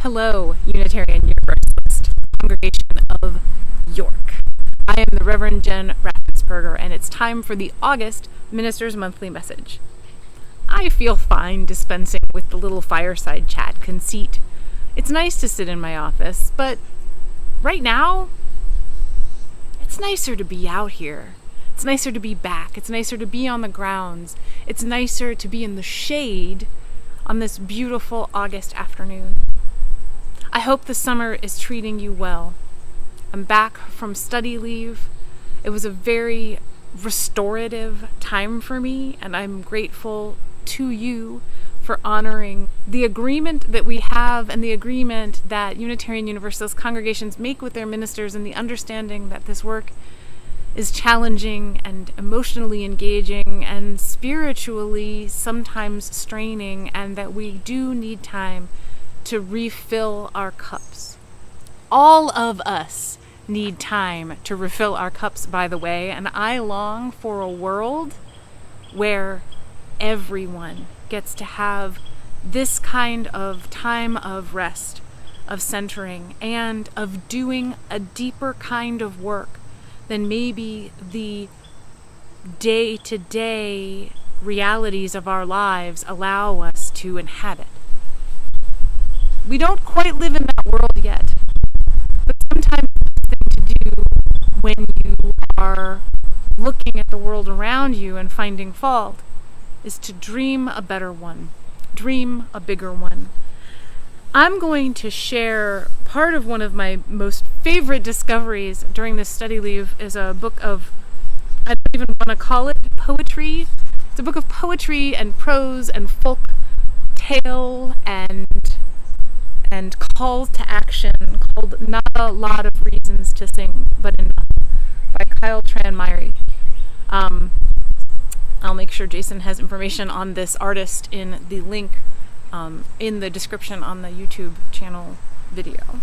Hello, Unitarian Universalist Congregation of York. I am the Reverend Jen Raffensperger, and it's time for the August Minister's Monthly Message. I feel fine dispensing with the little fireside chat conceit. It's nice to sit in my office, but right now, it's nicer to be out here. It's nicer to be back. It's nicer to be on the grounds. It's nicer to be in the shade on this beautiful August afternoon. I hope the summer is treating you well. I'm back from study leave. It was a very restorative time for me, and I'm grateful to you for honoring the agreement that we have and the agreement that Unitarian Universalist congregations make with their ministers, and the understanding that this work is challenging and emotionally engaging and spiritually sometimes straining, and that we do need time to refill our cups. All of us need time to refill our cups, by the way, and I long for a world where everyone gets to have this kind of time of rest, of centering, and of doing a deeper kind of work than maybe the day-to-day realities of our lives allow us to inhabit. We don't quite live in that world yet, but sometimes the thing to do when you are looking at the world around you and finding fault is to dream a better one, dream a bigger one. I'm going to share part of one of my most favorite discoveries during this study leave is a book of, I don't even want to call it poetry. It's a book of poetry and prose and folk tale and calls to action called Not a Lot of Reasons to Sing, But Enough by Kyle Tranmere. I'll make sure Jason has information on this artist in the link in the description on the YouTube channel video.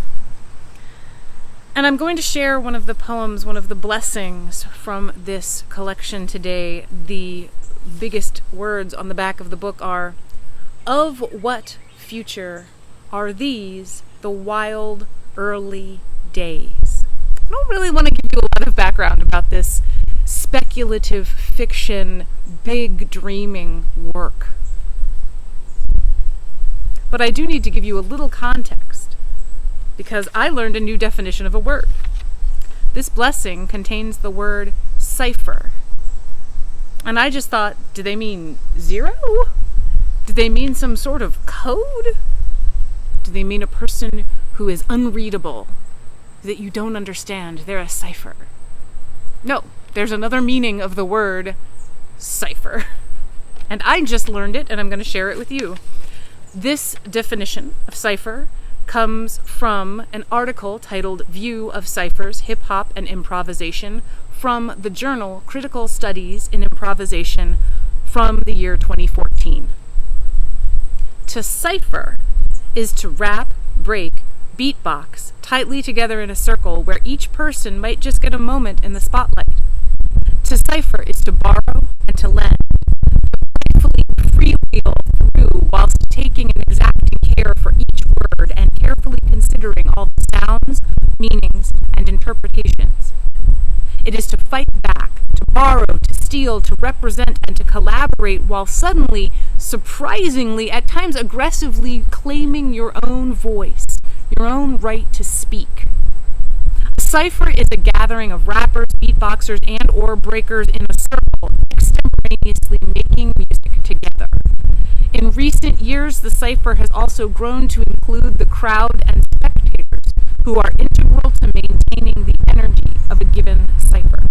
And I'm going to share one of the poems, one of the blessings from this collection today. The biggest words on the back of the book are, "Of what future are these the wild early days?" I don't really want to give you a lot of background about this speculative fiction, big dreaming work. But I do need to give you a little context, because I learned a new definition of a word. This blessing contains the word cypher. And I just thought, do they mean zero? Do they mean some sort of code? Do they mean a person who is unreadable, that you don't understand? They're a cypher. No, there's another meaning of the word cypher. And I just learned it, and I'm going to share it with you. This definition of cypher comes from an article titled View of Ciphers, Hip Hop and Improvisation from the journal Critical Studies in Improvisation from the year 2014. To cypher is to rap, break, beatbox tightly together in a circle where each person might just get a moment in the spotlight. To cypher is to borrow and to lend, to playfully freewheel through whilst taking an exacting care for each word and carefully considering all the sounds, meanings, and interpretations. It is to fight back, to borrow, to steal, to represent, and to collaborate while suddenly, surprisingly, at times aggressively claiming your own voice, your own right to speak. A cypher is a gathering of rappers, beatboxers, and or breakers in a circle, extemporaneously making music together. In recent years, the cypher has also grown to include the crowd and spectators, who are integral to maintaining the energy of a given cypher.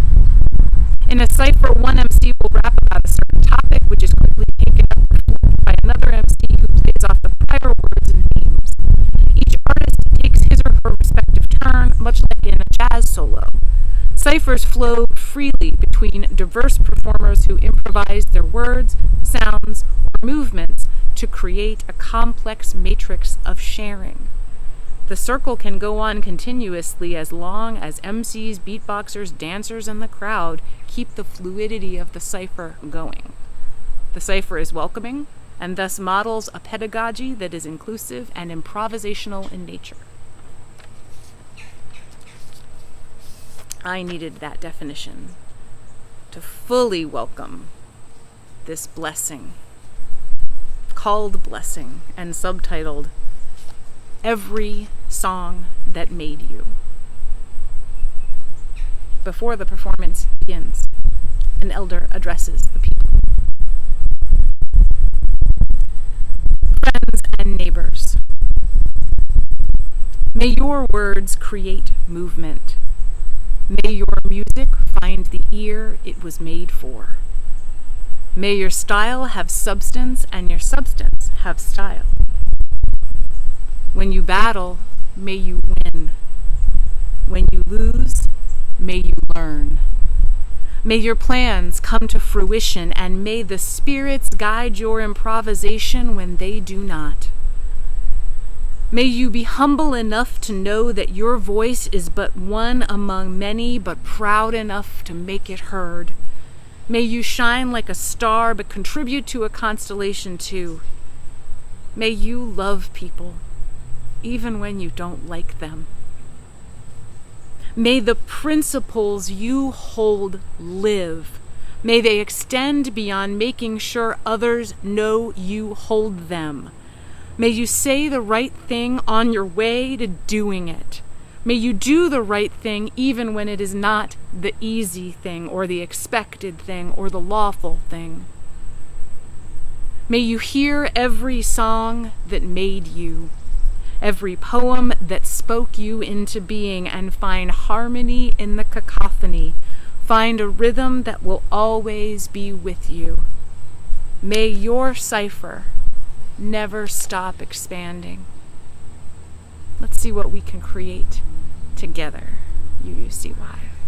In a cypher, one MC will rap about a certain topic, which is quickly taken up by another MC who plays off the prior words and themes. Each artist takes his or her respective turn, much like in a jazz solo. Cyphers flow freely between diverse performers who improvise their words, sounds, or movements to create a complex matrix of sharing. The circle can go on continuously as long as MCs, beatboxers, dancers, and the crowd keep the fluidity of the cypher going. The cypher is welcoming, and thus models a pedagogy that is inclusive and improvisational in nature. I needed that definition to fully welcome this blessing, called Blessing and subtitled Every Song That Made You. Before the performance begins, an elder addresses the people. Friends and neighbors, may your words create movement. May your music find the ear it was made for. May your style have substance and your substance have style. When you battle, may you win. When you lose, may you learn. May your plans come to fruition, and may the spirits guide your improvisation when they do not. May you be humble enough to know that your voice is but one among many, but proud enough to make it heard. May you shine like a star, but contribute to a constellation too. May you love people, even when you don't like them. May the principles you hold live. May they extend beyond making sure others know you hold them. May you say the right thing on your way to doing it. May you do the right thing even when it is not the easy thing or the expected thing or the lawful thing. May you hear every song that made you, every poem that spoke you into being, and find harmony in the cacophony. Find a rhythm that will always be with you. May your cypher never stop expanding. Let's see what we can create together, UUC Live.